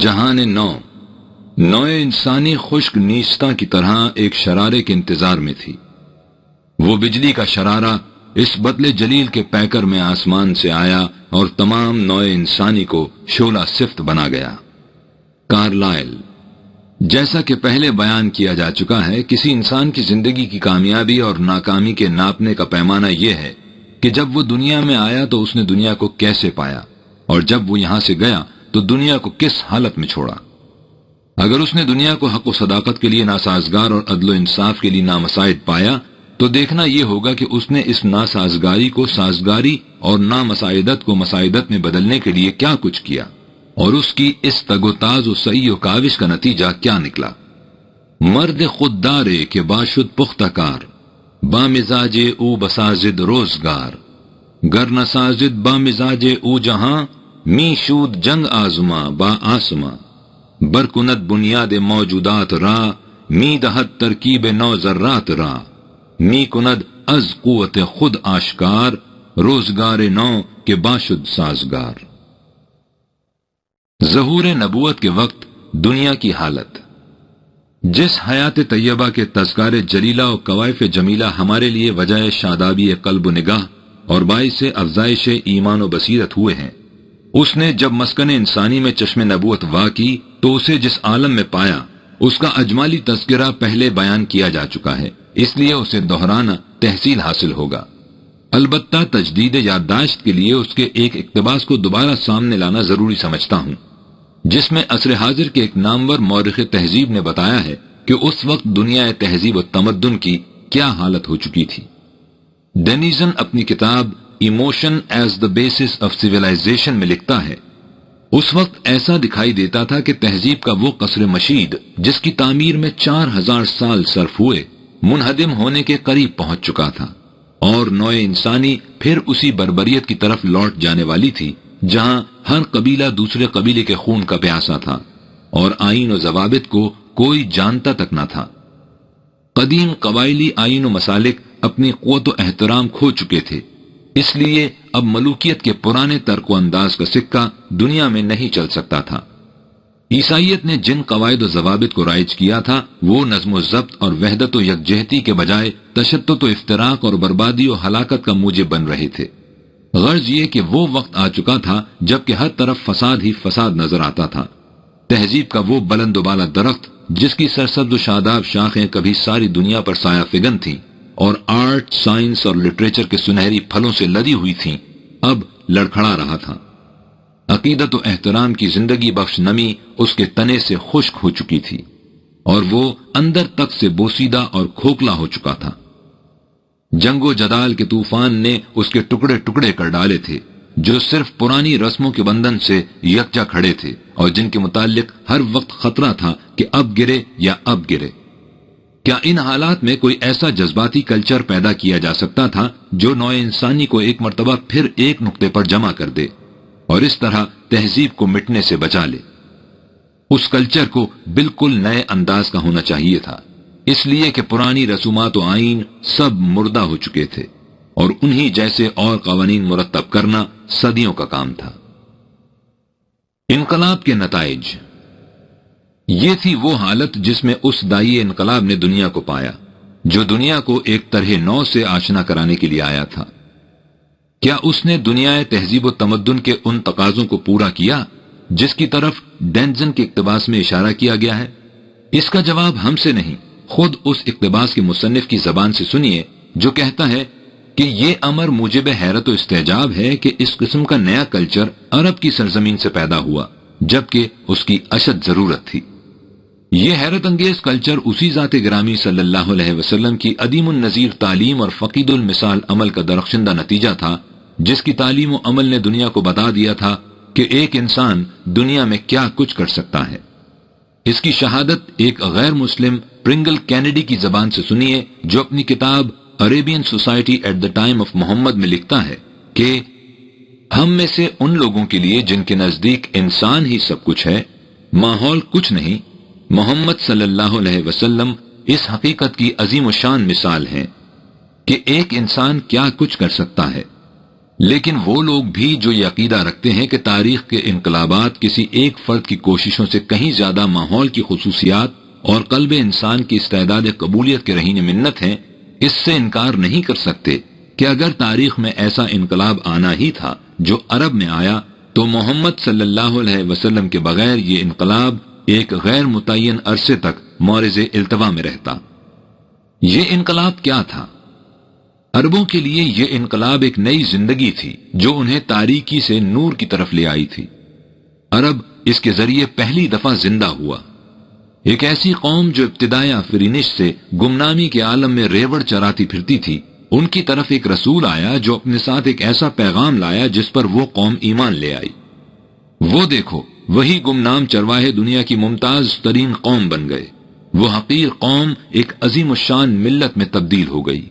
جہان نوع انسانی خشک نیستہ کی طرح ایک شرارے کے انتظار میں تھی۔ وہ بجلی کا شرارہ اس بدلے جلیل کے پیکر میں آسمان سے آیا اور تمام نوع انسانی کو شعلہ صفت بنا گیا۔ کارلائل۔ جیسا کہ پہلے بیان کیا جا چکا ہے، کسی انسان کی زندگی کی کامیابی اور ناکامی کے ناپنے کا پیمانہ یہ ہے کہ جب وہ دنیا میں آیا تو اس نے دنیا کو کیسے پایا، اور جب وہ یہاں سے گیا تو دنیا کو کس حالت میں چھوڑا۔ اگر اس نے دنیا کو حق و صداقت کے لیے ناسازگار اور عدل و انصاف کے لیے نامساعد پایا تو دیکھنا یہ ہوگا کہ اس نے اس ناسازگاری کو سازگاری اور نامساعدت کو مساعدت میں بدلنے کے لیے کیا کچھ کیا، اور اس کی اس تگ و تاز و سعی و کاوش کا نتیجہ کیا نکلا۔ مرد خوددارے کے باشد پختہ کار، با مزاج او بسازد روزگار، گر نسازد با مزاج او جہاں، می شود جنگ آزما با آسما، برکند بنیاد موجودات را، می دہد ترکیب نو ذرات را، می کند از قوت خود آشکار، روزگار نو کے باشد سازگار۔ ظہور نبوت کے وقت دنیا کی حالت۔ جس حیات طیبہ کے تذکار جلیلہ و قوائف جمیلہ ہمارے لیے وجہ شادابی قلب و نگاہ اور باعث افزائش ایمان و بصیرت ہوئے ہیں، اس نے جب مسکن انسانی میں چشم نبوت وا کی تو اسے جس عالم میں پایا اس کا اجمالی تذکرہ پہلے بیان کیا جا چکا ہے، اس لیے اسے دہرانا تحصیل حاصل ہوگا۔ البتہ تجدید یادداشت کے لیے اس کے ایک اقتباس کو دوبارہ سامنے لانا ضروری سمجھتا ہوں، جس میں عصر حاضر کے ایک نامور مورخ تہذیب نے بتایا ہے کہ اس وقت دنیا تہذیب و تمدن کی کیا حالت ہو چکی تھی۔ ڈینیزن اپنی کتاب emotion as the basis of civilization میں لکھتا ہے، اس وقت ایسا دکھائی دیتا تھا کہ تہذیب کا وہ قصر مشید جس کی تعمیر میں 4000 سال صرف ہوئے منہدم ہونے کے قریب پہنچ چکا تھا، اور نوع انسانی پھر اسی بربریت کی طرف لوٹ جانے والی تھی جہاں ہر قبیلہ دوسرے قبیلے کے خون کا پیاسا تھا اور آئین و ضوابط کو کوئی جانتا تک نہ تھا۔ قدیم قبائلی آئین و مسالک اپنی قوت و احترام کھو چکے تھے، اس لیے اب ملوکیت کے پرانے ترک و انداز کا سکہ دنیا میں نہیں چل سکتا تھا۔ عیسائیت نے جن قواعد و ضوابط کو رائج کیا تھا وہ نظم و ضبط اور وحدت و یکجہتی کے بجائے تشدد و افتراق اور بربادی و ہلاکت کا موجب بن رہے تھے۔ غرض یہ کہ وہ وقت آ چکا تھا جب کہ ہر طرف فساد ہی فساد نظر آتا تھا۔ تہذیب کا وہ بلند و بالا درخت جس کی سرسبز و شاداب شاخیں کبھی ساری دنیا پر سایہ فگن تھیں اور آرٹ، سائنس اور لٹریچر کے سنہری پھلوں سے لدی ہوئی تھیں، اب لڑکھڑا رہا تھا۔ عقیدت و احترام کی زندگی بخش نمی اس کے تنے سے خشک ہو چکی تھی اور وہ اندر تک سے بوسیدہ اور کھوکھلا ہو چکا تھا۔ جنگ و جدال کے طوفان نے اس کے ٹکڑے ٹکڑے کر ڈالے تھے، جو صرف پرانی رسموں کے بندھن سے یکجا کھڑے تھے اور جن کے متعلق ہر وقت خطرہ تھا کہ اب گرے یا اب گرے۔ کیا ان حالات میں کوئی ایسا جذباتی کلچر پیدا کیا جا سکتا تھا جو نوع انسانی کو ایک مرتبہ پھر ایک نقطے پر جمع کر دے اور اس طرح تہذیب کو مٹنے سے بچا لے؟ اس کلچر کو بالکل نئے انداز کا ہونا چاہیے تھا، اس لیے کہ پرانی رسومات و آئین سب مردہ ہو چکے تھے اور انہی جیسے اور قوانین مرتب کرنا صدیوں کا کام تھا۔ انقلاب کے نتائج۔ یہ تھی وہ حالت جس میں اس دائی انقلاب نے دنیا کو پایا جو دنیا کو ایک طرح نو سے آشنا کرانے کے لیے آیا تھا۔ کیا اس نے دنیا تہذیب و تمدن کے ان تقاضوں کو پورا کیا جس کی طرف ڈینزن کے اقتباس میں اشارہ کیا گیا ہے؟ اس کا جواب ہم سے نہیں، خود اس اقتباس کے مصنف کی زبان سے سنیے، جو کہتا ہے کہ یہ امر موجب حیرت و استعجاب ہے کہ اس قسم کا نیا کلچر عرب کی سرزمین سے پیدا ہوا جبکہ اس کی اشد ضرورت تھی۔ یہ حیرت انگیز کلچر اسی ذات گرامی صلی اللہ علیہ وسلم کی عدیم النظیر تعلیم اور فقید المثال عمل کا درخشندہ نتیجہ تھا، جس کی تعلیم و عمل نے دنیا کو بتا دیا تھا کہ ایک انسان دنیا میں کیا کچھ کر سکتا ہے۔ اس کی شہادت ایک غیر مسلم پرنگل کینیڈی کی زبان سے سنیے، جو اپنی کتاب Arabian society at the time of Muhammad میں لکھتا ہے کہ ہم میں سے ان لوگوں کے لیے جن کے نزدیک انسان ہی سب کچھ ہے، ماحول کچھ نہیں، محمد صلی اللہ علیہ وسلم اس حقیقت کی عظیم و شان مثال ہیں کہ ایک انسان کیا کچھ کر سکتا ہے۔ لیکن وہ لوگ بھی جو یہ عقیدہ رکھتے ہیں کہ تاریخ کے انقلابات کسی ایک فرد کی کوششوں سے کہیں زیادہ ماحول کی خصوصیات اور قلب انسان کی استعداد قبولیت کے رہین منت ہیں، اس سے انکار نہیں کر سکتے کہ اگر تاریخ میں ایسا انقلاب آنا ہی تھا جو عرب میں آیا تو محمد صلی اللہ علیہ وسلم کے بغیر یہ انقلاب ایک غیر متعین عرصے تک مورز التوا میں رہتا۔ یہ انقلاب کیا تھا؟ عربوں کے لیے یہ انقلاب ایک نئی زندگی تھی جو انہیں تاریکی سے نور کی طرف لے آئی تھی۔ عرب اس کے ذریعے پہلی دفعہ زندہ ہوا۔ ایک ایسی قوم جو ابتدائی آفرینش سے گمنامی کے عالم میں ریوڑ چراتی پھرتی تھی، ان کی طرف ایک رسول آیا جو اپنے ساتھ ایک ایسا پیغام لایا جس پر وہ قوم ایمان لے آئی۔ وہ دیکھو، وہی گمنام چرواہے دنیا کی ممتاز ترین قوم بن گئے۔ وہ حقیر قوم ایک عظیم الشان ملت میں تبدیل ہو گئی۔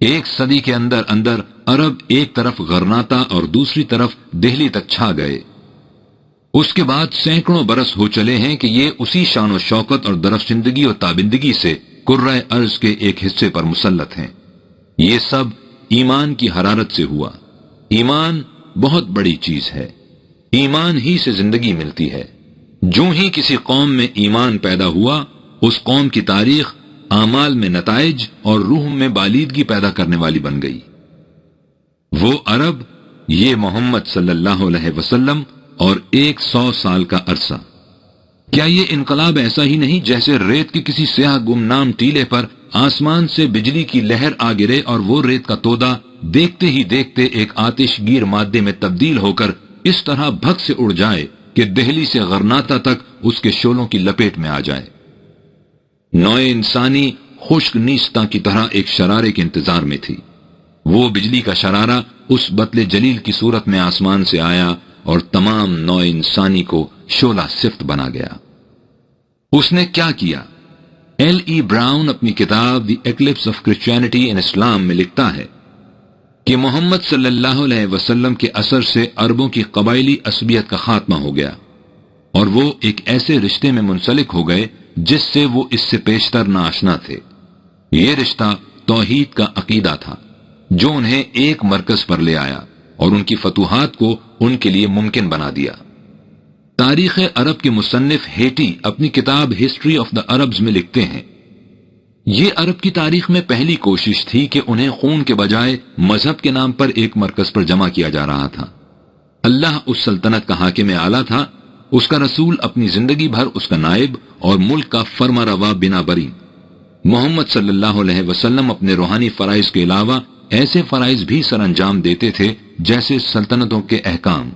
ایک صدی کے اندر اندر عرب ایک طرف غرناطہ اور دوسری طرف دہلی تک چھا گئے۔ اس کے بعد سینکڑوں برس ہو چلے ہیں کہ یہ اسی شان و شوکت اور درفشندگی اور تابندگی سے کرۂ ارض کے ایک حصے پر مسلط ہیں۔ یہ سب ایمان کی حرارت سے ہوا۔ ایمان بہت بڑی چیز ہے۔ ایمان ہی سے زندگی ملتی ہے۔ جو ہی کسی قوم میں ایمان پیدا ہوا، اس قوم کی تاریخ اعمال میں نتائج اور روح میں بالیدگی پیدا کرنے والی بن گئی۔ وہ عرب، یہ محمد صلی اللہ علیہ وسلم اور 100 سال کا عرصہ۔ کیا یہ انقلاب ایسا ہی نہیں جیسے ریت کی کسی سیاہ گمنام ٹیلے پر آسمان سے بجلی کی لہر آ گرے اور وہ ریت کا تودا دیکھتے ہی دیکھتے ایک آتش گیر مادے میں تبدیل ہو کر اس طرح بھگ سے اڑ جائے کہ دہلی سے غرناطہ تک اس کے شعلوں کی لپیٹ میں آ جائے۔ نوع انسانی خشک نیستہ کی طرح ایک شرارے کے انتظار میں تھی۔ وہ بجلی کا شرارہ اس بطل جلیل کی صورت میں آسمان سے آیا اور تمام نوع انسانی کو شعلہ صفت بنا گیا۔ اس نے کیا کیا؟ ایل ای براؤن اپنی کتاب دی ایکلپس آف کرسچینٹی ان اسلام میں لکھتا ہے کہ محمد صلی اللہ علیہ وسلم کے اثر سے عربوں کی قبائلی عصبیت کا خاتمہ ہو گیا اور وہ ایک ایسے رشتے میں منسلک ہو گئے جس سے وہ اس سے پیشتر ناآشنا تھے۔ یہ رشتہ توحید کا عقیدہ تھا جو انہیں ایک مرکز پر لے آیا اور ان کی فتوحات کو ان کے لیے ممکن بنا دیا۔ تاریخ عرب کے مصنف ہیٹی اپنی کتاب ہسٹری آف دا عربز میں لکھتے ہیں، یہ عرب کی تاریخ میں پہلی کوشش تھی کہ انہیں خون کے بجائے مذہب کے نام پر ایک مرکز پر جمع کیا جا رہا تھا۔ اللہ اس سلطنت کا حاکم اعلیٰ تھا، اس کا رسول اپنی زندگی بھر اس کا نائب اور ملک کا فرما روا بنا بری۔ محمد صلی اللہ علیہ وسلم اپنے روحانی فرائض کے علاوہ ایسے فرائض بھی سر انجام دیتے تھے جیسے سلطنتوں کے احکام۔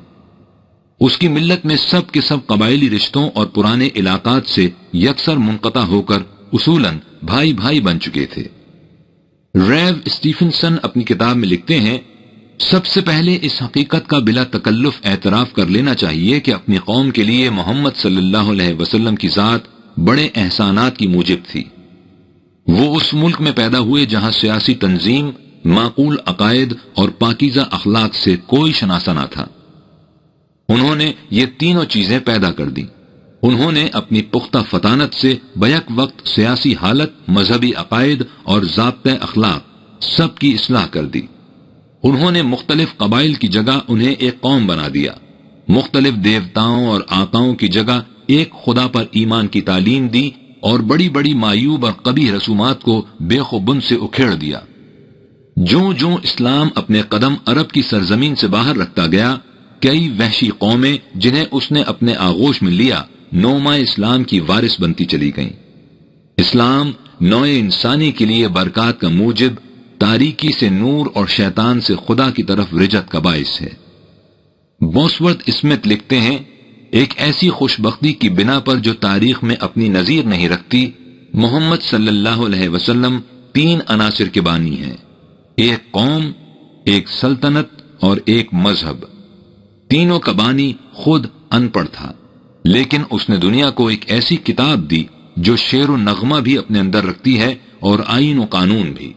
اس کی ملت میں سب کے سب قبائلی رشتوں اور پرانے علاقات سے یکسر منقطع ہو کر اصولاً بھائی بھائی بن چکے تھے۔ ریو اسٹیفنسن اپنی کتاب میں لکھتے ہیں، سب سے پہلے اس حقیقت کا بلا تکلف اعتراف کر لینا چاہیے کہ اپنی قوم کے لیے محمد صلی اللہ علیہ وسلم کی ذات بڑے احسانات کی موجب تھی۔ وہ اس ملک میں پیدا ہوئے جہاں سیاسی تنظیم، معقول عقائد اور پاکیزہ اخلاق سے کوئی شناسہ نہ تھا۔ انہوں نے یہ تینوں چیزیں پیدا کر دیں۔ انہوں نے اپنی پختہ فطانت سے بیک وقت سیاسی حالت، مذہبی عقائد اور ضابطۂ اخلاق سب کی اصلاح کر دی۔ انہوں نے مختلف قبائل کی جگہ انہیں ایک قوم بنا دیا، مختلف دیوتاؤں اور آقاؤں کی جگہ ایک خدا پر ایمان کی تعلیم دی اور بڑی بڑی معیوب اور قبیح رسومات کو بے خبن سے اکھیڑ دیا۔ جو اسلام اپنے قدم عرب کی سرزمین سے باہر رکھتا گیا، کئی وحشی قومیں جنہیں اس نے اپنے آغوش میں لیا نوما اسلام کی وارث بنتی چلی گئیں۔ اسلام نوع انسانی کے لیے برکات کا موجب، تاریکی سے نور اور شیطان سے خدا کی طرف رجعت کا باعث ہے۔ بوسورتھ اسمتھ لکھتے ہیں، ایک ایسی خوشبختی کی بنا پر جو تاریخ میں اپنی نظیر نہیں رکھتی، محمد صلی اللہ علیہ وسلم 3 عناصر کے بانی ہیں، ایک قوم، ایک سلطنت اور ایک مذہب۔ تینوں کا بانی خود ان پڑھ تھا، لیکن اس نے دنیا کو ایک ایسی کتاب دی جو شعر و نغمہ بھی اپنے اندر رکھتی ہے اور آئین و قانون بھی۔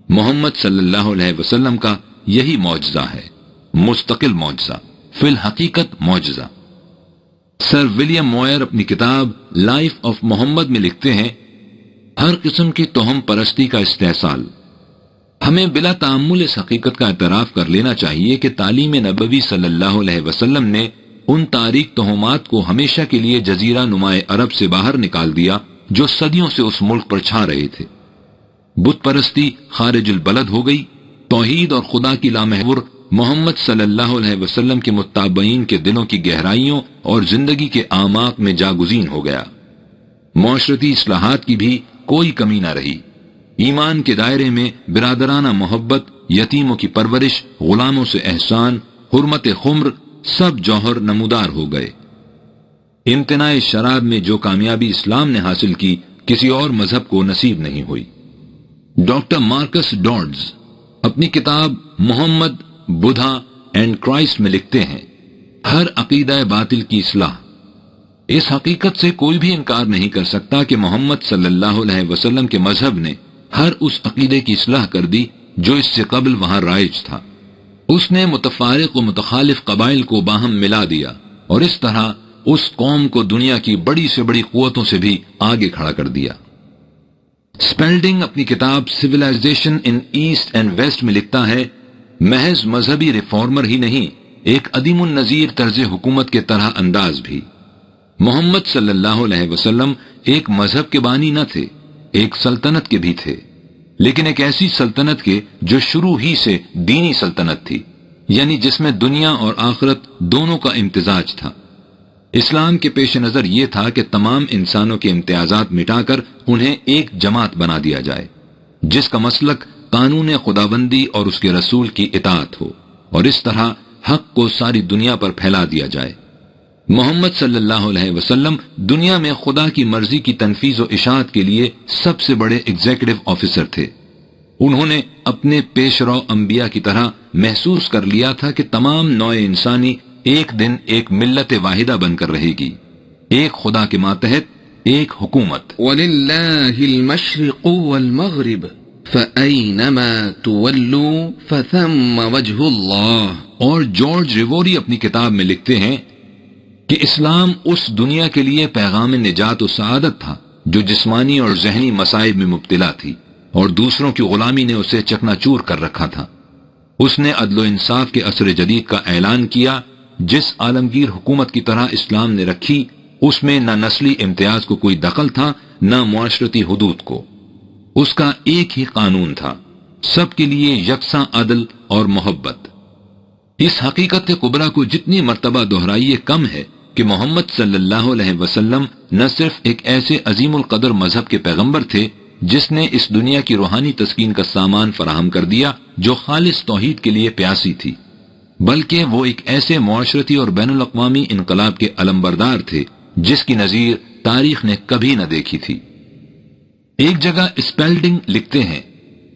محمد صلی اللہ علیہ وسلم کا یہی معجزہ ہے، مستقل معجزہ، فی الحقیقت معجزہ۔ سر ولیم موئر اپنی کتاب لائف آف محمد میں لکھتے ہیں، ہر قسم کی توہم پرستی کا استحصال، ہمیں بلا تأمل اس حقیقت کا اعتراف کر لینا چاہیے کہ تعلیم نبوی صلی اللہ علیہ وسلم نے ان تاریک تہمات کو ہمیشہ کے لیے جزیرہ نمائے عرب سے باہر نکال دیا جو صدیوں سے اس ملک پر چھا رہے تھے۔ بت پرستی خارج البلد ہو گئی، توحید اور خدا کی لامحور محمد صلی اللہ علیہ وسلم کے متابعین کے دلوں کی گہرائیوں اور زندگی کے اعماق میں جاگزین ہو گیا۔ معاشرتی اصلاحات کی بھی کوئی کمی نہ رہی۔ ایمان کے دائرے میں برادرانہ محبت، یتیموں کی پرورش، غلاموں سے احسان، حرمت خمر سب جوہر نمودار ہو گئے۔ امتناع شراب میں جو کامیابی اسلام نے حاصل کی کسی اور مذہب کو نصیب نہیں ہوئی۔ ڈاکٹر مارکس ڈوڈز اپنی کتاب محمد، بدھا اینڈ کرائسٹ میں لکھتے ہیں، ہر عقیدہ باطل کی اصلاح۔ اس حقیقت سے کوئی بھی انکار نہیں کر سکتا کہ محمد صلی اللہ علیہ وسلم کے مذہب نے ہر اس عقیدے کی اصلاح کر دی جو اس سے قبل وہاں رائج تھا۔ اس نے متفارق و متخالف قبائل کو باہم ملا دیا اور اس طرح اس قوم کو دنیا کی بڑی سے بڑی قوتوں سے بھی آگے کھڑا کر دیا۔ اسپیلڈنگ اپنی کتاب civilization in East and West میں لکھتا ہے، محض مذہبی ریفارمر ہی نہیں، ایک عدیم النظیر طرز حکومت کے طرح انداز بھی۔ محمد صلی اللہ علیہ وسلم ایک مذہب کے بانی نہ تھے، ایک سلطنت کے بھی تھے، لیکن ایک ایسی سلطنت کے جو شروع ہی سے دینی سلطنت تھی، یعنی جس میں دنیا اور آخرت دونوں کا امتزاج تھا۔ اسلام کے پیش نظر یہ تھا کہ تمام انسانوں کے امتیازات مٹا کر انہیں ایک جماعت بنا دیا جائے، جس کا مسلک قانون خداوندی اور اس کے رسول کی اطاعت ہو، اور اس طرح حق کو ساری دنیا پر پھیلا دیا جائے۔ محمد صلی اللہ علیہ وسلم دنیا میں خدا کی مرضی کی تنفیذ و اشاعت کے لیے سب سے بڑے ایگزیکٹو آفیسر تھے۔ انہوں نے اپنے پیش رو انبیاء کی طرح محسوس کر لیا تھا کہ تمام نوع انسانی ایک دن ایک ملت واحدہ بن کر رہے گی، ایک خدا کے ماتحت ایک حکومت۔ وَلِلَّهِ الْمَشْرِقُ وَالْمَغْرِبُ فَأَيْنَمَا تُوَلُّوا فَثَمَّ وَجْهُ اللَّهِ۔ اور جارج ریوری اپنی کتاب میں لکھتے ہیں کہ اسلام اس دنیا کے لیے پیغام نجات و سعادت تھا جو جسمانی اور ذہنی مصائب میں مبتلا تھی، اور دوسروں کی غلامی نے اسے چکنا چور کر رکھا تھا۔ اس نے عدل و انصاف کے عصر جدید کا اعلان کیا، جس عالمگیر حکومت کی طرح اسلام نے رکھی، اس میں نہ نسلی امتیاز کو کوئی دخل تھا، نہ معاشرتی حدود کو۔ اس کا ایک ہی قانون تھا، سب کے لیے یکساں عدل اور محبت۔ اس حقیقت کبریٰ کو جتنی مرتبہ دہرائیے کم ہے کہ محمد صلی اللہ علیہ وسلم نہ صرف ایک ایسے عظیم القدر مذہب کے پیغمبر تھے جس نے اس دنیا کی روحانی تسکین کا سامان فراہم کر دیا جو خالص توحید کے لیے پیاسی تھی، بلکہ وہ ایک ایسے معاشرتی اور بین الاقوامی انقلاب کے علمبردار تھے جس کی نظیر تاریخ نے کبھی نہ دیکھی تھی۔ ایک جگہ اسپیلڈنگ لکھتے ہیں،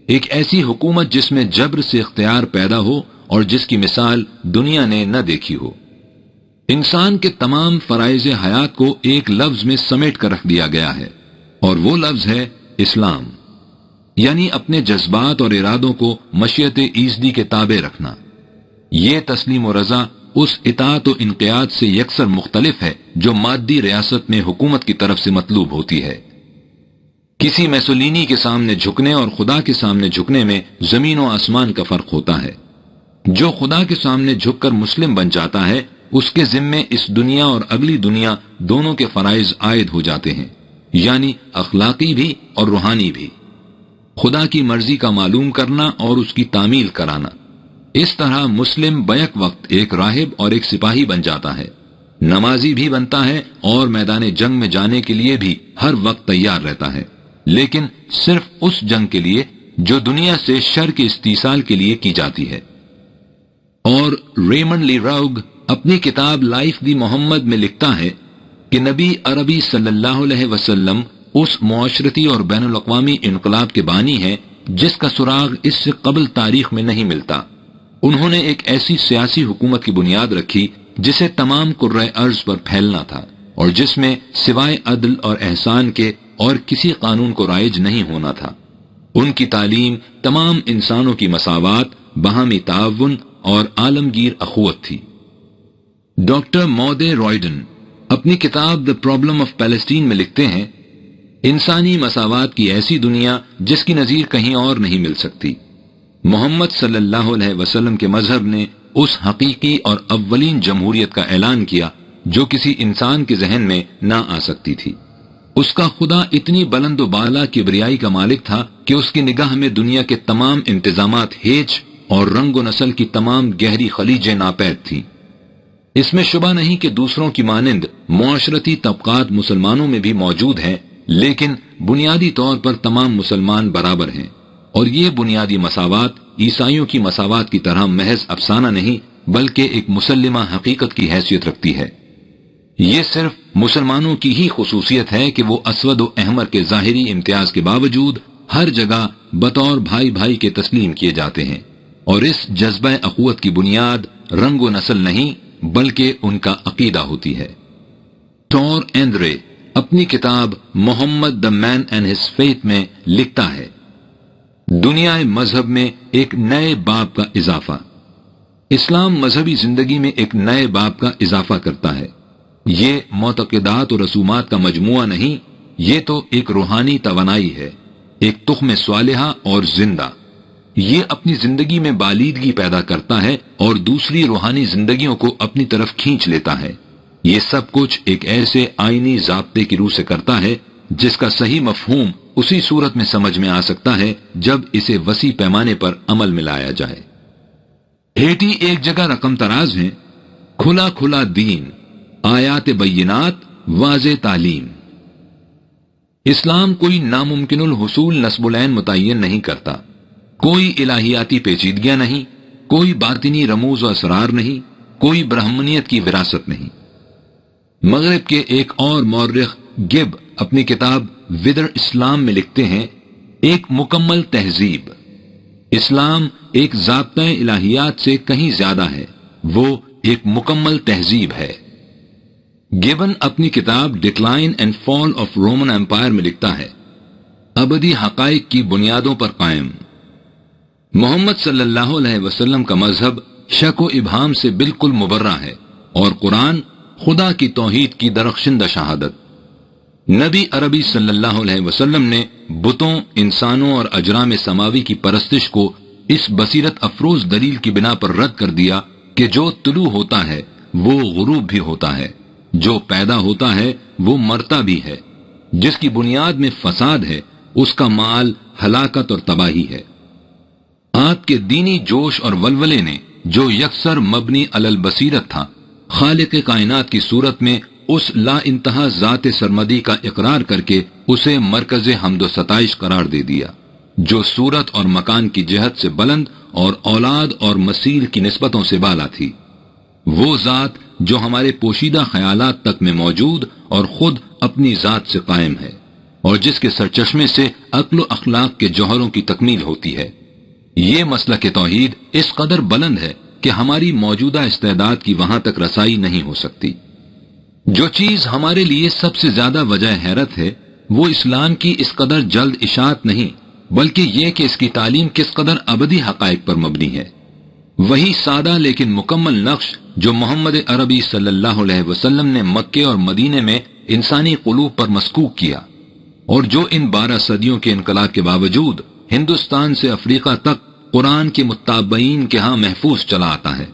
ایک ایسی حکومت جس میں جبر سے اختیار پیدا ہو اور جس کی مثال دنیا نے نہ دیکھی ہو۔ انسان کے تمام فرائض حیات کو ایک لفظ میں سمیٹ کر رکھ دیا گیا ہے، اور وہ لفظ ہے اسلام، یعنی اپنے جذبات اور ارادوں کو مشیت ایزدی کے تابع رکھنا۔ یہ تسلیم و رضا اس اطاعت و انقیاد سے یکسر مختلف ہے جو مادی ریاست میں حکومت کی طرف سے مطلوب ہوتی ہے۔ کسی میسولینی کے سامنے جھکنے اور خدا کے سامنے جھکنے میں زمین و آسمان کا فرق ہوتا ہے۔ جو خدا کے سامنے جھک کر مسلم بن جاتا ہے، اس کے ذمے اس دنیا اور اگلی دنیا دونوں کے فرائض عائد ہو جاتے ہیں، یعنی اخلاقی بھی اور روحانی بھی، خدا کی مرضی کا معلوم کرنا اور اس کی تعمیل کرانا۔ اس طرح مسلم بیک وقت ایک راہب اور ایک سپاہی بن جاتا ہے، نمازی بھی بنتا ہے اور میدان جنگ میں جانے کے لیے بھی ہر وقت تیار رہتا ہے، لیکن صرف اس جنگ کے لیے جو دنیا سے شر کے استیصال کے لیے کی جاتی ہے۔ اور ریمنڈ لی راؤگ اپنی کتاب لائف دی محمد میں لکھتا ہے کہ نبی عربی صلی اللہ علیہ وسلم اس معاشرتی اور بین الاقوامی انقلاب کے بانی ہیں جس کا سراغ اس سے قبل تاریخ میں نہیں ملتا۔ انہوں نے ایک ایسی سیاسی حکومت کی بنیاد رکھی جسے تمام قرۂ ارض پر پھیلنا تھا، اور جس میں سوائے عدل اور احسان کے اور کسی قانون کو رائج نہیں ہونا تھا۔ ان کی تعلیم تمام انسانوں کی مساوات، باہمی تعاون اور عالمگیر اخوت تھی۔ ڈاکٹر مودے رائڈن اپنی کتاب دی پرابلم آف پیلسٹین میں لکھتے ہیں، انسانی مساوات کی ایسی دنیا جس کی نظیر کہیں اور نہیں مل سکتی۔ محمد صلی اللہ علیہ وسلم کے مذہب نے اس حقیقی اور اولین جمہوریت کا اعلان کیا جو کسی انسان کے ذہن میں نہ آ سکتی تھی۔ اس کا خدا اتنی بلند و بالا کبریائی کا مالک تھا کہ اس کی نگاہ میں دنیا کے تمام انتظامات ہیچ اور رنگ و نسل کی تمام گہری خلیجیں ناپید تھیں۔ اس میں شبہ نہیں کہ دوسروں کی مانند معاشرتی طبقات مسلمانوں میں بھی موجود ہیں، لیکن بنیادی طور پر تمام مسلمان برابر ہیں، اور یہ بنیادی مساوات عیسائیوں کی مساوات کی طرح محض افسانہ نہیں بلکہ ایک مسلمہ حقیقت کی حیثیت رکھتی ہے۔ یہ صرف مسلمانوں کی ہی خصوصیت ہے کہ وہ اسود و احمر کے ظاہری امتیاز کے باوجود ہر جگہ بطور بھائی بھائی کے تسلیم کیے جاتے ہیں، اور اس جذبہ اخوت کی بنیاد رنگ و نسل نہیں بلکہ ان کا عقیدہ ہوتی ہے۔ ٹور ایندرے اپنی کتاب محمد دا مین اینڈ ہز فیتھ میں لکھتا ہے، دنیا مذہب میں ایک نئے باب کا اضافہ۔ اسلام مذہبی زندگی میں ایک نئے باب کا اضافہ کرتا ہے۔ یہ معتقدات و رسومات کا مجموعہ نہیں، یہ تو ایک روحانی توانائی ہے، ایک تخم صالحہ اور زندہ۔ یہ اپنی زندگی میں بالیدگی پیدا کرتا ہے اور دوسری روحانی زندگیوں کو اپنی طرف کھینچ لیتا ہے۔ یہ سب کچھ ایک ایسے آئینی ضابطے کی روح سے کرتا ہے جس کا صحیح مفہوم اسی صورت میں سمجھ میں آ سکتا ہے جب اسے وسیع پیمانے پر عمل میں لایا جائے۔ ہیٹی ایک جگہ رقم تراز ہیں، کھلا کھلا دین، آیات بینات، واضح تعلیم۔ اسلام کوئی ناممکن الحصول نسب العین متعین نہیں کرتا، کوئی الہیاتی پیچیدگیاں نہیں، کوئی باطنی رموز و اسرار نہیں، کوئی برہمنیت کی وراثت نہیں۔ مغرب کے ایک اور مورخ گب اپنی کتاب ودر اسلام میں لکھتے ہیں، ایک مکمل تہذیب۔ اسلام ایک ضابطۂ الہیات سے کہیں زیادہ ہے، وہ ایک مکمل تہذیب ہے۔ گیبن اپنی کتاب decline and fall of Roman empire میں لکھتا ہے، ابدی حقائق کی بنیادوں پر قائم۔ محمد صلی اللہ علیہ وسلم کا مذہب شک و ابہام سے بالکل مبرہ ہے، اور قرآن خدا کی توحید کی درخشندہ شہادت۔ نبی عربی صلی اللہ علیہ وسلم نے بتوں، انسانوں اور اجرام سماوی کی پرستش کو اس بصیرت افروز دلیل کی بنا پر رد کر دیا کہ جو طلوع ہوتا ہے وہ غروب بھی ہوتا ہے، جو پیدا ہوتا ہے وہ مرتا بھی ہے، جس کی بنیاد میں فساد ہے اس کا مال ہلاکت اور تباہی ہے۔ آپ کے دینی جوش اور ولولے نے جو یکسر مبنی علی البصیرت تھا، خالق کائنات کی صورت میں اس لا انتہا ذات سرمدی کا اقرار کر کے اسے مرکز حمد و ستائش قرار دے دیا، جو صورت اور مکان کی جہت سے بلند اور اولاد اور مسیل کی نسبتوں سے بالا تھی۔ وہ ذات جو ہمارے پوشیدہ خیالات تک میں موجود اور خود اپنی ذات سے قائم ہے، اور جس کے سرچشمے سے عقل و اخلاق کے جوہروں کی تکمیل ہوتی ہے۔ یہ مسلک توحید اس قدر بلند ہے کہ ہماری موجودہ استعداد کی وہاں تک رسائی نہیں ہو سکتی۔ جو چیز ہمارے لیے سب سے زیادہ وجہ حیرت ہے وہ اسلام کی اس قدر جلد اشاعت نہیں، بلکہ یہ کہ اس کی تعلیم کس قدر ابدی حقائق پر مبنی ہے۔ وہی سادہ لیکن مکمل نقش جو محمد عربی صلی اللہ علیہ وسلم نے مکے اور مدینے میں انسانی قلوب پر مسکوک کیا، اور جو ان 12 صدیوں کے انقلاب کے باوجود ہندوستان سے افریقہ تک قرآن کے متابعین کے ہاں محفوظ چلا آتا ہے۔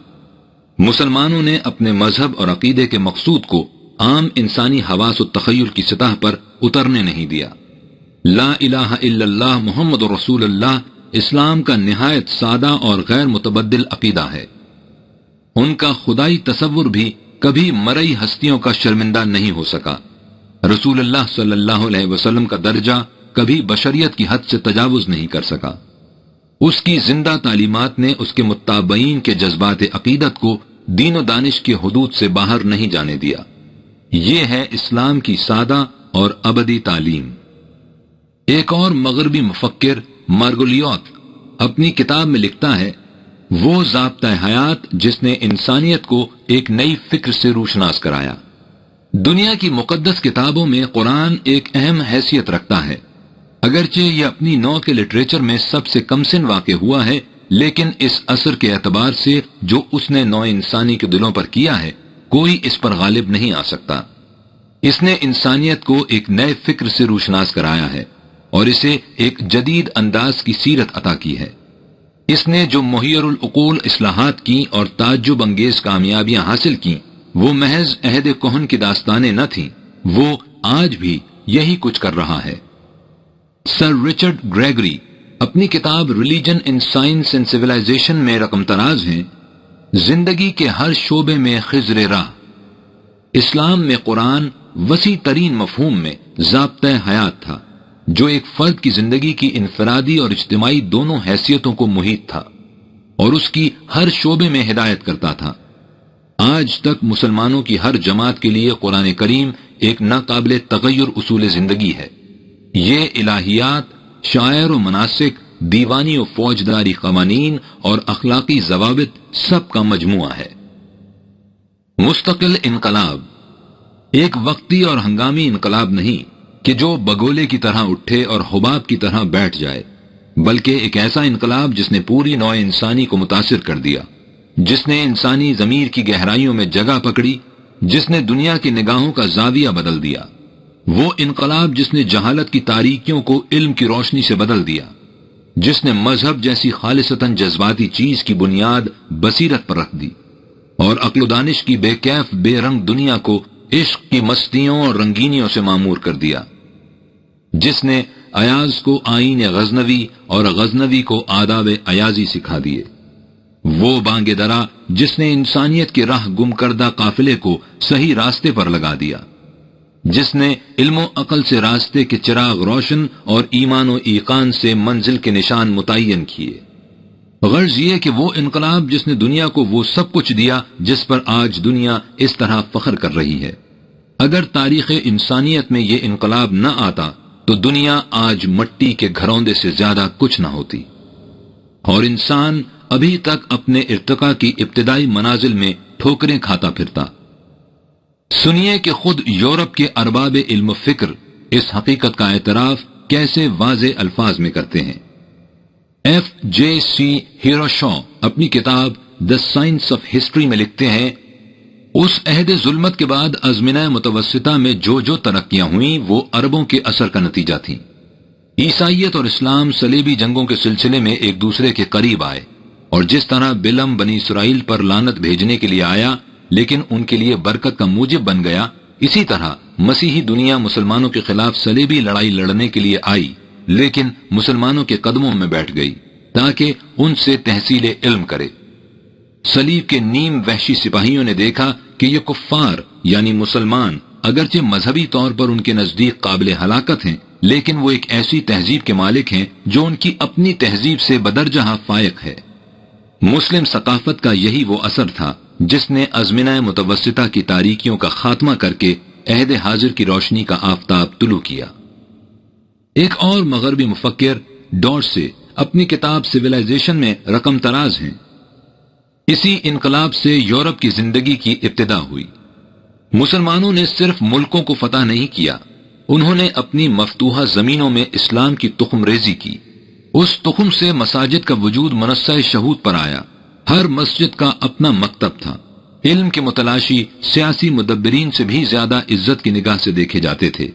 مسلمانوں نے اپنے مذہب اور عقیدے کے مقصود کو عام انسانی حواس و تخیل کی سطح پر اترنے نہیں دیا۔ لا الہ الا اللہ محمد رسول اللہ اسلام کا نہایت سادہ اور غیر متبدل عقیدہ ہے۔ ان کا خدائی تصور بھی کبھی مرئی ہستیوں کا شرمندہ نہیں ہو سکا۔ رسول اللہ صلی اللہ علیہ وسلم کا درجہ کبھی بشریت کی حد سے تجاوز نہیں کر سکا۔ اس کی زندہ تعلیمات نے اس کے متابعین کے جذبات عقیدت کو دین و دانش کی حدود سے باہر نہیں جانے دیا۔ یہ ہے اسلام کی سادہ اور ابدی تعلیم۔ ایک اور مغربی مفکر مارگولیوت اپنی کتاب میں لکھتا ہے، وہ ضابطہ حیات جس نے انسانیت کو ایک نئی فکر سے روشناس کرایا۔ دنیا کی مقدس کتابوں میں قرآن ایک اہم حیثیت رکھتا ہے۔ اگرچہ یہ اپنی نوع کے لٹریچر میں سب سے کم سن واقع ہوا ہے، لیکن اس اثر کے اعتبار سے جو اس نے نوع انسانی کے دلوں پر کیا ہے، کوئی اس پر غالب نہیں آ سکتا۔ اس نے انسانیت کو ایک نئے فکر سے روشناس کرایا ہے اور اسے ایک جدید انداز کی سیرت عطا کی ہے۔ اس نے جو محیر العقول اصلاحات کی اور تعجب انگیز کامیابیاں حاصل کی وہ محض عہد کہن کی داستانیں نہ تھیں، وہ آج بھی یہی کچھ کر رہا ہے۔ سر رچرڈ گریگری اپنی کتاب religion in science and civilization میں رقم تراز ہیں، زندگی کے ہر شعبے میں خضر راہ۔ اسلام میں قرآن وسیع ترین مفہوم میں ضابطۂ حیات تھا، جو ایک فرد کی زندگی کی انفرادی اور اجتماعی دونوں حیثیتوں کو محیط تھا اور اس کی ہر شعبے میں ہدایت کرتا تھا۔ آج تک مسلمانوں کی ہر جماعت کے لیے قرآن کریم ایک ناقابل تغیر اصول زندگی ہے۔ یہ الہیات، شعائر و مناسک، دیوانی و فوجداری قوانین اور اخلاقی ضوابط سب کا مجموعہ ہے۔ مستقل انقلاب ایک وقتی اور ہنگامی انقلاب نہیں کہ جو بگولے کی طرح اٹھے اور حباب کی طرح بیٹھ جائے، بلکہ ایک ایسا انقلاب جس نے پوری نوع انسانی کو متاثر کر دیا، جس نے انسانی ضمیر کی گہرائیوں میں جگہ پکڑی، جس نے دنیا کی نگاہوں کا زاویہ بدل دیا۔ وہ انقلاب جس نے جہالت کی تاریکیوں کو علم کی روشنی سے بدل دیا، جس نے مذہب جیسی خالصتاً جذباتی چیز کی بنیاد بصیرت پر رکھ دی اور عقل و دانش کی بے کیف بے رنگ دنیا کو عشق کی مستیوں اور رنگینیوں سے معمور کر دیا، جس نے ایاز کو آئین غزنوی اور غزنوی کو آداب ایازی سکھا دیے۔ وہ بانگ درا جس نے انسانیت کے راہ گم کردہ قافلے کو صحیح راستے پر لگا دیا، جس نے علم و عقل سے راستے کے چراغ روشن اور ایمان و ایقان سے منزل کے نشان متعین کیے۔ غرض یہ کہ وہ انقلاب جس نے دنیا کو وہ سب کچھ دیا جس پر آج دنیا اس طرح فخر کر رہی ہے۔ اگر تاریخ انسانیت میں یہ انقلاب نہ آتا تو دنیا آج مٹی کے گھروندے سے زیادہ کچھ نہ ہوتی، اور انسان ابھی تک اپنے ارتقاء کی ابتدائی منازل میں ٹھوکریں کھاتا پھرتا۔ سنیے کہ خود یورپ کے ارباب علم و فکر اس حقیقت کا اعتراف کیسے واضح الفاظ میں کرتے ہیں۔ ایف جے سی ہیروشو اپنی کتاب دی سائنس آف ہسٹری میں لکھتے ہیں، اس عہد ظلمت کے بعد ازمنہ متوسطہ میں جو جو ترقیاں ہوئیں وہ عربوں کے اثر کا نتیجہ تھیں۔ عیسائیت اور اسلام صلیبی جنگوں کے سلسلے میں ایک دوسرے کے قریب آئے، اور جس طرح بلم بنی اسرائیل پر لعنت بھیجنے کے لیے آیا لیکن ان کے لیے برکت کا موجب بن گیا، اسی طرح مسیحی دنیا مسلمانوں کے خلاف صلیبی لڑائی لڑنے کے لیے آئی لیکن مسلمانوں کے قدموں میں بیٹھ گئی تاکہ ان سے تحصیل علم کرے۔ صلیب کے نیم وحشی سپاہیوں نے دیکھا کہ یہ کفار یعنی مسلمان اگرچہ مذہبی طور پر ان کے نزدیک قابل ہلاکت ہیں، لیکن وہ ایک ایسی تہذیب کے مالک ہیں جو ان کی اپنی تہذیب سے بدرجہ فائق ہے۔ مسلم ثقافت کا یہی وہ اثر تھا جس نے ازمنہ متوسطہ کی تاریکیوں کا خاتمہ کر کے عہد حاضر کی روشنی کا آفتاب طلوع کیا۔ ایک اور مغربی مفکر ڈورسے اپنی کتاب سویلائزیشن میں رقم تراز ہیں۔ اسی انقلاب سے یورپ کی زندگی کی ابتدا ہوئی۔ مسلمانوں نے صرف ملکوں کو فتح نہیں کیا، انہوں نے اپنی مفتوحہ زمینوں میں اسلام کی تخم ریزی کی۔ اس تخم سے مساجد کا وجود منصہ شہود پر آیا۔ ہر مسجد کا اپنا مکتب تھا۔ علم کے متلاشی سیاسی مدبرین سے بھی زیادہ عزت کی نگاہ سے دیکھے جاتے تھے۔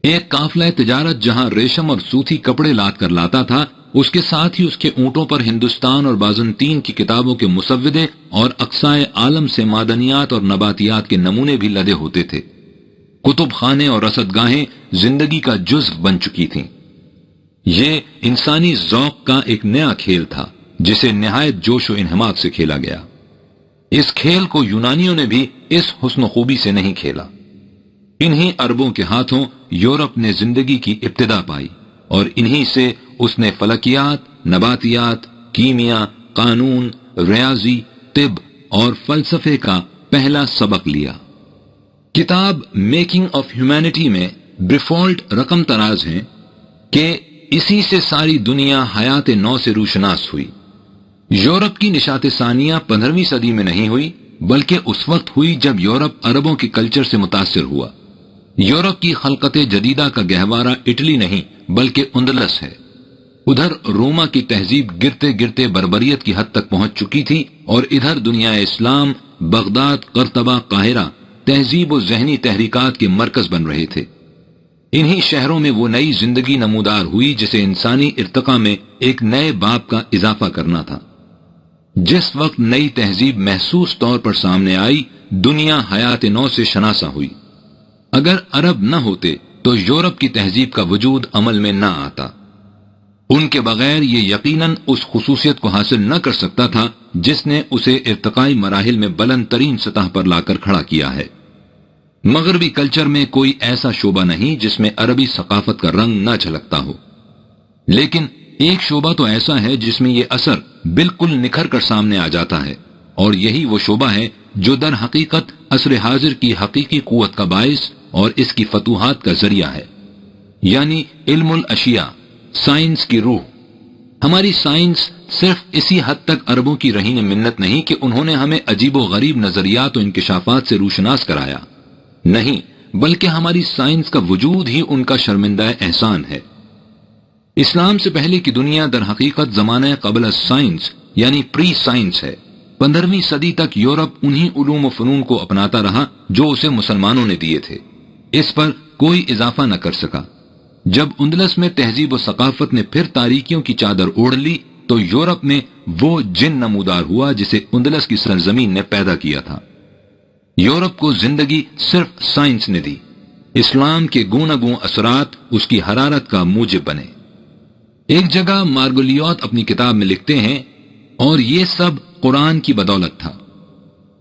ایک قافلہ تجارت جہاں ریشم اور سوتی کپڑے لاد کر لاتا تھا، اس کے ساتھ ہی اس کے اونٹوں پر ہندوستان اور بازنطین کی کتابوں کے مسودے اور اقصائے عالم سے معدنیات اور نباتیات کے نمونے بھی لدے ہوتے تھے۔ کتب خانے اور رصدگاہیں زندگی کا جزو بن چکی تھیں۔ یہ انسانی ذوق کا ایک نیا کھیل تھا جسے نہایت جوش و انہماک سے کھیلا گیا۔ اس کھیل کو یونانیوں نے بھی اس حسن و خوبی سے نہیں کھیلا۔ انہی عربوں کے ہاتھوں یورپ نے زندگی کی ابتدا پائی اور انہی سے اس نے فلکیات، نباتیات، کیمیا، قانون، ریاضی، طب اور فلسفے کا پہلا سبق لیا۔ کتاب میکنگ آف ہیومینٹی میں بریفولٹ رقم تراز ہیں کہ اسی سے ساری دنیا حیات نو سے روشناس ہوئی۔ یورپ کی نشاط ثانیہ 15ویں صدی میں نہیں ہوئی بلکہ اس وقت ہوئی جب یورپ عربوں کے کلچر سے متاثر ہوا۔ یورپ کی خلقت جدیدہ کا گہوارہ اٹلی نہیں بلکہ اندلس ہے۔ ادھر روما کی تہذیب گرتے گرتے بربریت کی حد تک پہنچ چکی تھی اور ادھر دنیا اسلام، بغداد، قرطبہ، قاہرہ تہذیب و ذہنی تحریکات کے مرکز بن رہے تھے۔ انہی شہروں میں وہ نئی زندگی نمودار ہوئی جسے انسانی ارتقاء میں ایک نئے باب کا اضافہ کرنا تھا۔ جس وقت نئی تہذیب محسوس طور پر سامنے آئی، دنیا حیات نو سے شناسا ہوئی۔ اگر عرب نہ ہوتے تو یورپ کی تہذیب کا وجود عمل میں نہ آتا۔ ان کے بغیر یہ یقیناً اس خصوصیت کو حاصل نہ کر سکتا تھا جس نے اسے ارتقائی مراحل میں بلند ترین سطح پر لا کر کھڑا کیا ہے۔ مغربی کلچر میں کوئی ایسا شعبہ نہیں جس میں عربی ثقافت کا رنگ نہ جھلکتا ہو، لیکن ایک شعبہ تو ایسا ہے جس میں یہ اثر بالکل نکھر کر سامنے آ جاتا ہے، اور یہی وہ شعبہ ہے جو در حقیقت عصر حاضر کی حقیقی قوت کا باعث اور اس کی فتوحات کا ذریعہ ہے، یعنی علم الاشیاء، سائنس کی روح۔ ہماری سائنس صرف اسی حد تک عربوں کی رہین منت نہیں کہ انہوں نے ہمیں عجیب و غریب نظریات و انکشافات سے روشناس کرایا، نہیں، بلکہ ہماری سائنس کا وجود ہی ان کا شرمندہ احسان ہے۔ اسلام سے پہلے کی دنیا در حقیقت زمانہ قبل سائنس یعنی پری سائنس ہے۔ 15ویں صدی تک یورپ انہی علوم و فنون کو اپناتا رہا جو اسے مسلمانوں نے دیے تھے، اس پر کوئی اضافہ نہ کر سکا۔ جب اندلس میں تہذیب و ثقافت نے پھر تاریکیوں کی چادر اوڑھ لی تو یورپ میں وہ جن نمودار ہوا جسے اندلس کی سرزمین نے پیدا کیا تھا۔ یورپ کو زندگی صرف سائنس نے دی، اسلام کے گوناگوں اثرات اس کی حرارت کا موجب بنے۔ ایک جگہ مارگولیوت اپنی کتاب میں لکھتے ہیں، اور یہ سب قرآن کی بدولت تھا۔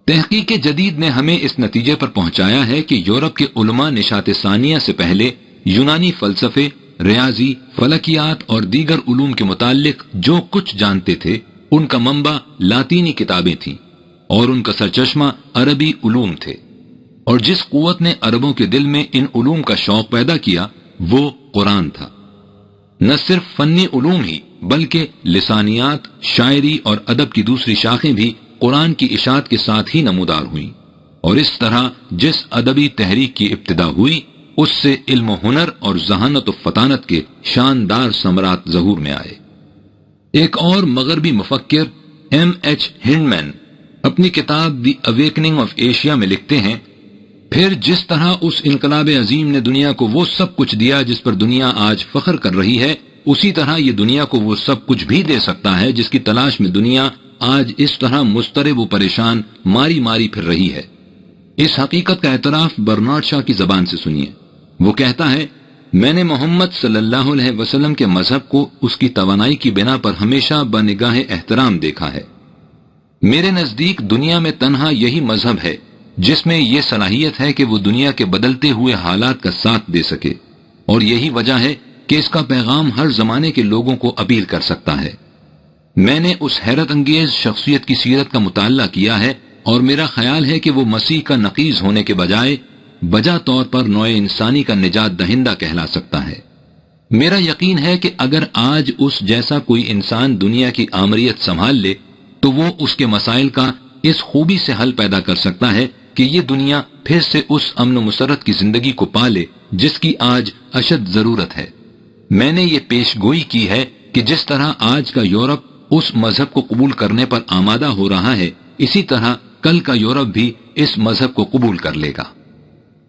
تحقیق جدید نے ہمیں اس نتیجے پر پہنچایا ہے کہ یورپ کے علماء نشاط ثانیہ سے پہلے یونانی فلسفے، ریاضی، فلکیات اور دیگر علوم کے متعلق جو کچھ جانتے تھے ان کا منبع لاطینی کتابیں تھیں، اور ان کا سرچشمہ عربی علوم تھے، اور جس قوت نے عربوں کے دل میں ان علوم کا شوق پیدا کیا وہ قرآن تھا۔ نہ صرف فنی علوم ہی بلکہ لسانیات، شاعری اور ادب کی دوسری شاخیں بھی قرآن کی اشاعت کے ساتھ ہی نمودار ہوئیں، اور اس طرح جس ادبی تحریک کی ابتدا ہوئی اس سے علم و ہنر اور ذہانت و فطانت کے شاندار ثمرات ظہور میں آئے۔ ایک اور مغربی مفکر M.H. ہنڈمین اپنی کتاب دی اویکننگ آف ایشیا میں لکھتے ہیں، پھر جس طرح اس انقلاب عظیم نے دنیا کو وہ سب کچھ دیا جس پر دنیا آج فخر کر رہی ہے، اسی طرح یہ دنیا کو وہ سب کچھ بھی دے سکتا ہے جس کی تلاش میں دنیا آج اس طرح مضطرب و پریشان ماری ماری پھر رہی ہے۔ اس حقیقت کا اعتراف برنارڈ شاہ کی زبان سے سنیے۔ وہ کہتا ہے، میں نے محمد صلی اللہ علیہ وسلم کے مذہب کو اس کی توانائی کی بنا پر ہمیشہ بنگاہ احترام دیکھا ہے۔ میرے نزدیک دنیا میں تنہا یہی مذہب ہے جس میں یہ صلاحیت ہے کہ وہ دنیا کے بدلتے ہوئے حالات کا ساتھ دے سکے، اور یہی وجہ ہے کہ اس کا پیغام ہر زمانے کے لوگوں کو اپیل کر سکتا ہے۔ میں نے اس حیرت انگیز شخصیت کی سیرت کا مطالعہ کیا ہے، اور میرا خیال ہے کہ وہ مسیح کا نقیض ہونے کے بجائے بجا طور پر نوع انسانی کا نجات دہندہ کہلا سکتا ہے۔ میرا یقین ہے کہ اگر آج اس جیسا کوئی انسان دنیا کی آمریت سنبھال لے تو وہ اس کے مسائل کا اس خوبی سے حل پیدا کر سکتا ہے کہ یہ دنیا پھر سے اس امن و مسرت کی زندگی کو پالے جس کی آج اشد ضرورت ہے۔ میں نے یہ پیش گوئی کی ہے کہ جس طرح آج کا یورپ اس مذہب کو قبول کرنے پر آمادہ ہو رہا ہے، اسی طرح کل کا یورپ بھی اس مذہب کو قبول کر لے گا۔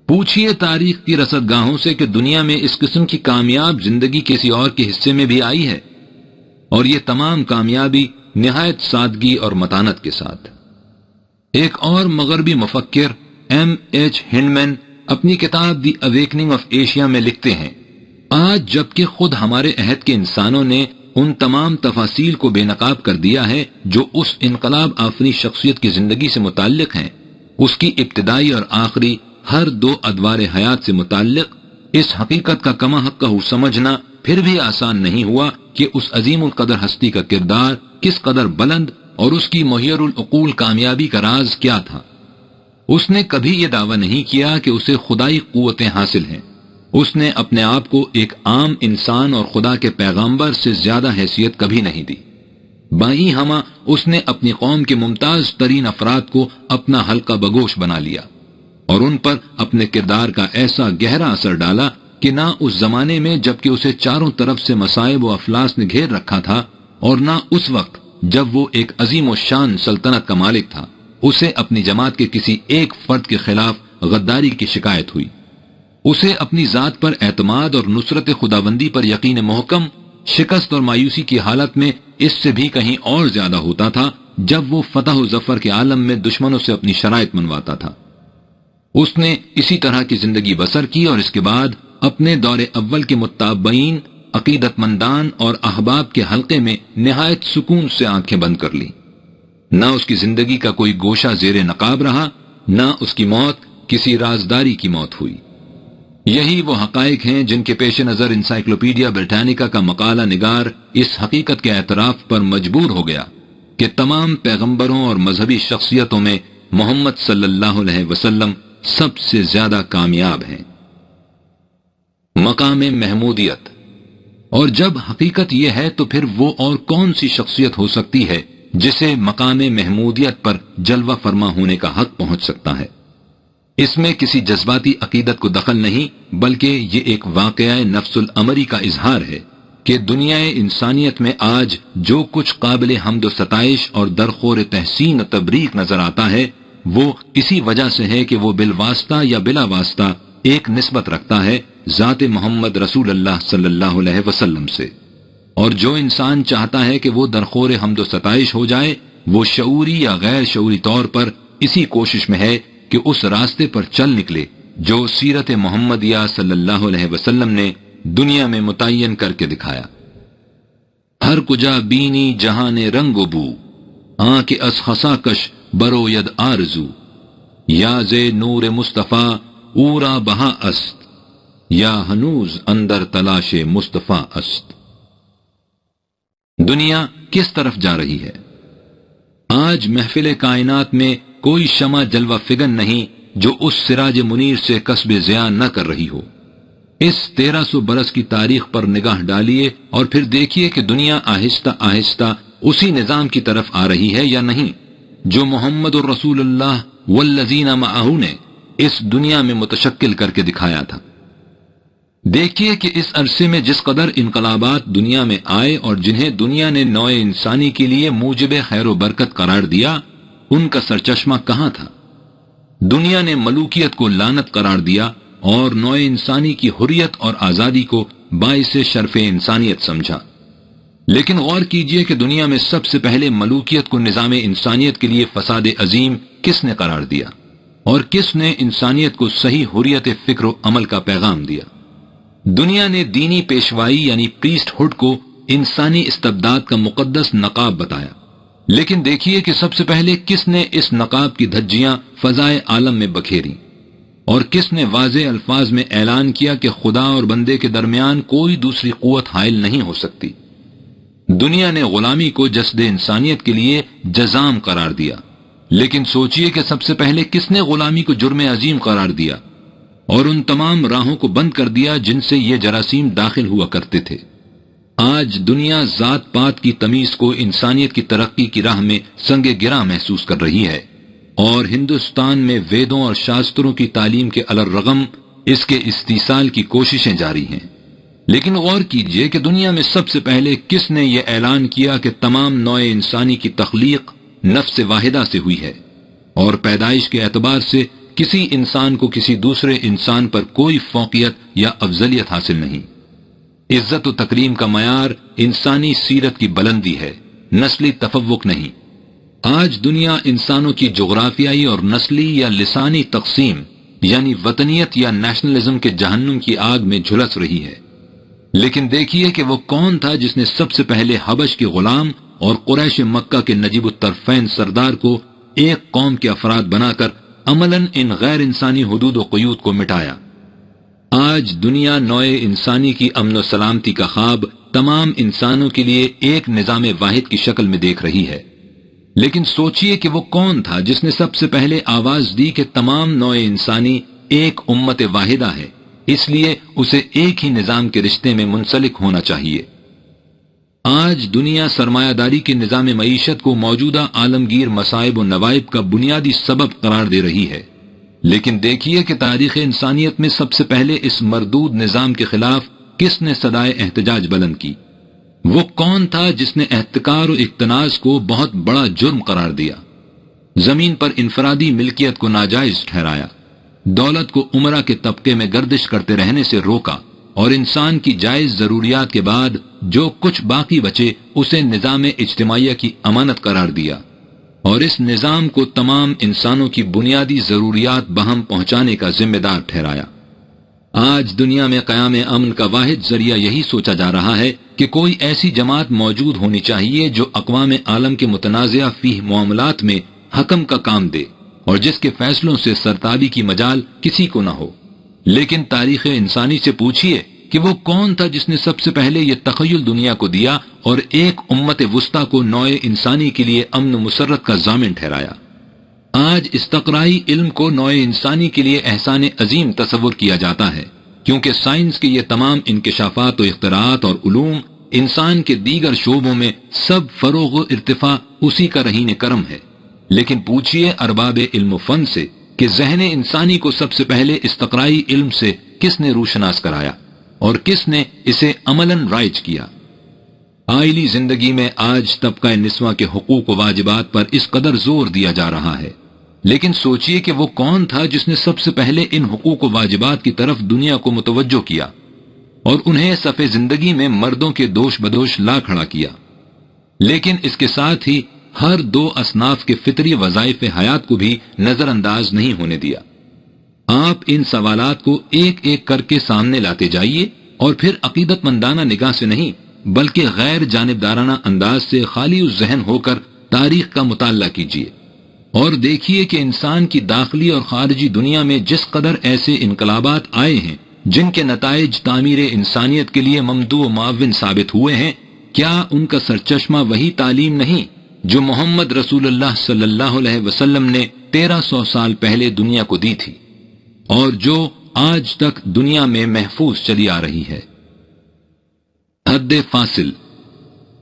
پوچھئے تاریخ کی رصد گاہوں سے کہ دنیا میں اس قسم کی کامیاب زندگی کسی اور کے حصے میں بھی آئی ہے، اور یہ تمام کامیابی نہایت سادگی اور متانت کے ساتھ۔ ایک اور مغربی مفکر M.H. ہنڈمین اپنی کتاب دی اویکننگ آف ایشیا میں لکھتے ہیں، آج جبکہ خود ہمارے عہد کے انسانوں نے ان تمام تفاصیل کو بے نقاب کر دیا ہے جو اس انقلاب آفریں شخصیت کی زندگی سے متعلق ہیں، اس کی ابتدائی اور آخری ہر دو ادوار حیات سے متعلق اس حقیقت کا کما حق کا سمجھنا پھر بھی آسان نہیں ہوا کہ اس عظیم القدر ہستی کا کردار کس قدر بلند اور اس کی محیر العقول کامیابی کا راز کیا تھا۔ اس نے کبھی یہ دعویٰ نہیں کیا کہ اسے خدائی قوتیں حاصل ہیں، اس نے اپنے آپ کو ایک عام انسان اور خدا کے پیغامبر سے زیادہ حیثیت کبھی نہیں دی۔ بائیں ہمہ اس نے اپنی قوم کے ممتاز ترین افراد کو اپنا حلقہ بگوش بنا لیا، اور ان پر اپنے کردار کا ایسا گہرا اثر ڈالا کہ نہ اس زمانے میں جبکہ اسے چاروں طرف سے مصائب و افلاس نے گھیر رکھا تھا، اور نہ اس وقت جب وہ ایک عظیم و شان سلطنت کا مالک تھا، اسے اپنی جماعت کے کسی ایک فرد کے خلاف غداری کی شکایت ہوئی۔ اسے اپنی ذات پر اعتماد اور نصرت خداوندی پر یقین محکم شکست اور مایوسی کی حالت میں اس سے بھی کہیں اور زیادہ ہوتا تھا جب وہ فتح و ظفر کے عالم میں دشمنوں سے اپنی شرائط منواتا تھا۔ اس نے اسی طرح کی زندگی بسر کی اور اس کے بعد اپنے دور اول کے متابعین، عقیدت مندان اور احباب کے حلقے میں نہایت سکون سے آنکھیں بند کر لی۔ نہ اس کی زندگی کا کوئی گوشہ زیر نقاب رہا، نہ اس کی موت کسی رازداری کی موت ہوئی۔ یہی وہ حقائق ہیں جن کے پیش نظر انسائکلوپیڈیا بریٹانیکا کا مقالہ نگار اس حقیقت کے اعتراف پر مجبور ہو گیا کہ تمام پیغمبروں اور مذہبی شخصیتوں میں محمد صلی اللہ علیہ وسلم سب سے زیادہ کامیاب ہیں۔ مقام محمودیت۔ اور جب حقیقت یہ ہے تو پھر وہ اور کون سی شخصیت ہو سکتی ہے جسے مقام محمودیت پر جلوہ فرما ہونے کا حق پہنچ سکتا ہے؟ اس میں کسی جذباتی عقیدت کو دخل نہیں، بلکہ یہ ایک واقعہ نفس الامری کا اظہار ہے کہ دنیا انسانیت میں آج جو کچھ قابل حمد و ستائش اور درخور تحسین و تبریک نظر آتا ہے وہ اسی وجہ سے ہے کہ وہ بالواسطہ یا بلا واسطہ ایک نسبت رکھتا ہے ذات محمد رسول اللہ صلی اللہ علیہ وسلم سے، اور جو انسان چاہتا ہے کہ وہ درخور حمد و ستائش ہو جائے وہ شعوری یا غیر شعوری طور پر اسی کوشش میں ہے کہ اس راستے پر چل نکلے جو سیرت محمدیہ صلی اللہ علیہ وسلم نے دنیا میں متعین کر کے دکھایا۔ ہر کجا بینی جہان رنگ و بو، آنکھ از خسا کش برو ید آرزو، یا زے نور مصطفیٰ اورا بہا است، یا ہنوز اندر تلاش مصطفیٰ است۔ دنیا کس طرف جا رہی ہے؟ آج محفل کائنات میں کوئی شمع جلوہ فگن نہیں جو اس سراج منیر سے کسب ضیاء نہ کر رہی ہو۔ اس 1300 برس کی تاریخ پر نگاہ ڈالیے اور پھر دیکھیے کہ دنیا آہستہ آہستہ اسی نظام کی طرف آ رہی ہے یا نہیں جو محمد الرسول اللہ والذین معہ نے اس دنیا میں متشکل کر کے دکھایا تھا۔ دیکھیے کہ اس عرصے میں جس قدر انقلابات دنیا میں آئے اور جنہیں دنیا نے نوع انسانی کے لیے موجب خیر و برکت قرار دیا، ان کا سرچشمہ کہاں تھا؟ دنیا نے ملوکیت کو لعنت قرار دیا اور نوع انسانی کی حریت اور آزادی کو باعث شرف انسانیت سمجھا۔ لیکن غور کیجئے کہ دنیا میں سب سے پہلے ملوکیت کو نظام انسانیت کے لیے فساد عظیم کس نے قرار دیا اور کس نے انسانیت کو صحیح حریت فکر و عمل کا پیغام دیا؟ دنیا نے دینی پیشوائی یعنی پریسٹ ہوڈ کو انسانی استبداد کا مقدس نقاب بتایا، لیکن دیکھیے کہ سب سے پہلے کس نے اس نقاب کی دھجیاں فضائے عالم میں بکھیری اور کس نے واضح الفاظ میں اعلان کیا کہ خدا اور بندے کے درمیان کوئی دوسری قوت حائل نہیں ہو سکتی۔ دنیا نے غلامی کو جسد انسانیت کے لیے جزام قرار دیا، لیکن سوچئے کہ سب سے پہلے کس نے غلامی کو جرم عظیم قرار دیا اور ان تمام راہوں کو بند کر دیا جن سے یہ جراثیم داخل ہوا کرتے تھے۔ آج دنیا ذات پات کی تمیز کو انسانیت کی ترقی کی راہ میں سنگ گراں محسوس کر رہی ہے، اور ہندوستان میں ویدوں اور شاستروں کی تعلیم کے الرغم اس کے استیصال کی کوششیں جاری ہیں۔ لیکن غور کیجئے کہ دنیا میں سب سے پہلے کس نے یہ اعلان کیا کہ تمام نوع انسانی کی تخلیق نفس واحدہ سے ہوئی ہے اور پیدائش کے اعتبار سے کسی انسان کو کسی دوسرے انسان پر کوئی فوقیت یا افضلیت حاصل نہیں۔ عزت و تکریم کا معیار انسانی سیرت کی بلندی ہے، نسلی تفوق نہیں۔ آج دنیا انسانوں کی جغرافیائی اور نسلی یا لسانی تقسیم یعنی وطنیت یا نیشنلزم کے جہنم کی آگ میں جھلس رہی ہے، لیکن دیکھیے کہ وہ کون تھا جس نے سب سے پہلے حبش کے غلام اور قریش مکہ کے نجیب الطرفین سردار کو ایک قوم کے افراد بنا کر عملاً ان غیر انسانی حدود و قیود کو مٹایا۔ آج دنیا نوع انسانی کی امن و سلامتی کا خواب تمام انسانوں کے لیے ایک نظام واحد کی شکل میں دیکھ رہی ہے، لیکن سوچئے کہ وہ کون تھا جس نے سب سے پہلے آواز دی کہ تمام نوع انسانی ایک امت واحدہ ہے، اس لیے اسے ایک ہی نظام کے رشتے میں منسلک ہونا چاہیے۔ آج دنیا سرمایہ داری کے نظام معیشت کو موجودہ عالمگیر مصائب و نوائب کا بنیادی سبب قرار دے رہی ہے، لیکن دیکھیے کہ تاریخ انسانیت میں سب سے پہلے اس مردود نظام کے خلاف کس نے صدائے احتجاج بلند کی؟ وہ کون تھا جس نے احتکار و اقتناز کو بہت بڑا جرم قرار دیا، زمین پر انفرادی ملکیت کو ناجائز ٹھہرایا، دولت کو عمرہ کے طبقے میں گردش کرتے رہنے سے روکا اور انسان کی جائز ضروریات کے بعد جو کچھ باقی بچے اسے نظام اجتماعیہ کی امانت قرار دیا اور اس نظام کو تمام انسانوں کی بنیادی ضروریات بہم پہنچانے کا ذمہ دار ٹھہرایا۔ آج دنیا میں قیام امن کا واحد ذریعہ یہی سوچا جا رہا ہے کہ کوئی ایسی جماعت موجود ہونی چاہیے جو اقوام عالم کے متنازعہ فیہ معاملات میں حکم کا کام دے اور جس کے فیصلوں سے سرتابی کی مجال کسی کو نہ ہو۔ لیکن تاریخ انسانی سے پوچھئے کہ وہ کون تھا جس نے سب سے پہلے یہ تخیل دنیا کو دیا اور ایک امت وسطیٰ کو نوع انسانی کے لیے امن و مسرت کا ضامن ٹھہرایا۔ آج استقرائی علم کو نوع انسانی کے لیے احسان عظیم تصور کیا جاتا ہے، کیونکہ سائنس کے یہ تمام انکشافات و اختراعات اور علوم انسان کے دیگر شعبوں میں سب فروغ و ارتفاع اسی کا رہین کرم ہے۔ لیکن پوچھئے ارباب علم و فن سے کہ ذہن انسانی کو سب سے پہلے استقرائی علم سے کس نے روشناس کرایا اور کس نے اسے عملاً رائج کیا؟ آئلی زندگی میں آج طبقہ نسواں کے حقوق و واجبات پر اس قدر زور دیا جا رہا ہے، لیکن سوچئے کہ وہ کون تھا جس نے سب سے پہلے ان حقوق و واجبات کی طرف دنیا کو متوجہ کیا اور انہیں صفِ زندگی میں مردوں کے دوش بدوش لا کھڑا کیا، لیکن اس کے ساتھ ہی ہر دو اصناف کے فطری وظائف حیات کو بھی نظر انداز نہیں ہونے دیا۔ آپ ان سوالات کو ایک ایک کر کے سامنے لاتے جائیے اور پھر عقیدت مندانہ نگاہ سے نہیں بلکہ غیر جانبدارانہ انداز سے خالی الذہن ہو کر تاریخ کا مطالعہ کیجیے اور دیکھیے کہ انسان کی داخلی اور خارجی دنیا میں جس قدر ایسے انقلابات آئے ہیں جن کے نتائج تعمیر انسانیت کے لیے ممدوح و معاون ثابت ہوئے ہیں، کیا ان کا سرچشمہ وہی تعلیم نہیں جو محمد رسول اللہ صلی اللہ علیہ وسلم نے 1300 سال پہلے دنیا کو دی تھی اور جو آج تک دنیا میں محفوظ چلی آ رہی ہے؟ حد فاصل،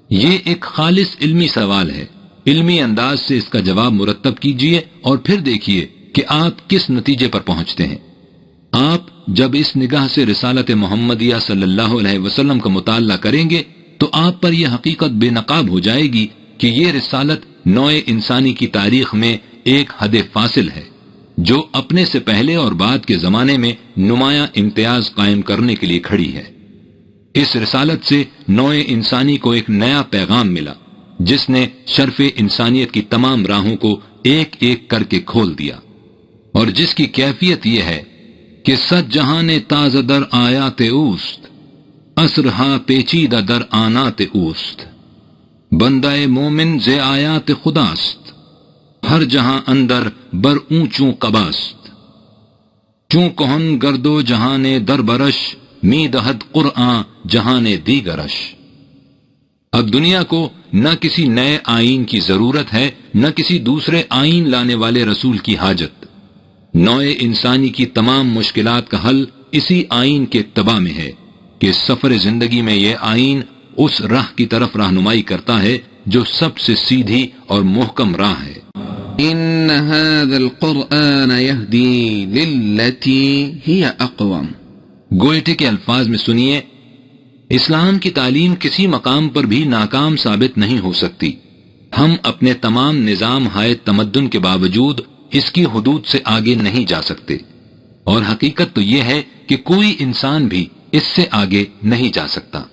یہ ایک خالص علمی سوال ہے۔ علمی انداز سے اس کا جواب مرتب کیجئے اور پھر دیکھیے کہ آپ کس نتیجے پر پہنچتے ہیں۔ آپ جب اس نگاہ سے رسالت محمدیہ صلی اللہ علیہ وسلم کا مطالعہ کریں گے تو آپ پر یہ حقیقت بے نقاب ہو جائے گی کہ یہ رسالت نوع انسانی کی تاریخ میں ایک حد فاصل ہے جو اپنے سے پہلے اور بعد کے زمانے میں نمایاں امتیاز قائم کرنے کے لیے کھڑی ہے۔ اس رسالت سے نوع انسانی کو ایک نیا پیغام ملا جس نے شرف انسانیت کی تمام راہوں کو ایک ایک کر کے کھول دیا اور جس کی کیفیت یہ ہے کہ صد جہاں تازہ در آیات اوست، اسرہا پیچیدہ در آنات اوست، بندہ مومن ز آیات خداست، ہر جہاں اندر بر اونچوں قباست، چوں کہن گردو جہان در برش، می دہد قرآن جہان دیگرش۔ اب دنیا کو نہ کسی نئے آئین کی ضرورت ہے نہ کسی دوسرے آئین لانے والے رسول کی حاجت۔ نوع انسانی کی تمام مشکلات کا حل اسی آئین کے اتباع میں ہے کہ سفر زندگی میں یہ آئین اس راہ کی طرف رہنمائی کرتا ہے جو سب سے سیدھی اور محکم راہ ہے۔ ان هذا القرآن يهدي للتي هي اقوم۔ گوئٹے کے الفاظ میں سنیے، اسلام کی تعلیم کسی مقام پر بھی ناکام ثابت نہیں ہو سکتی۔ ہم اپنے تمام نظام ہائے تمدن کے باوجود اس کی حدود سے آگے نہیں جا سکتے، اور حقیقت تو یہ ہے کہ کوئی انسان بھی اس سے آگے نہیں جا سکتا۔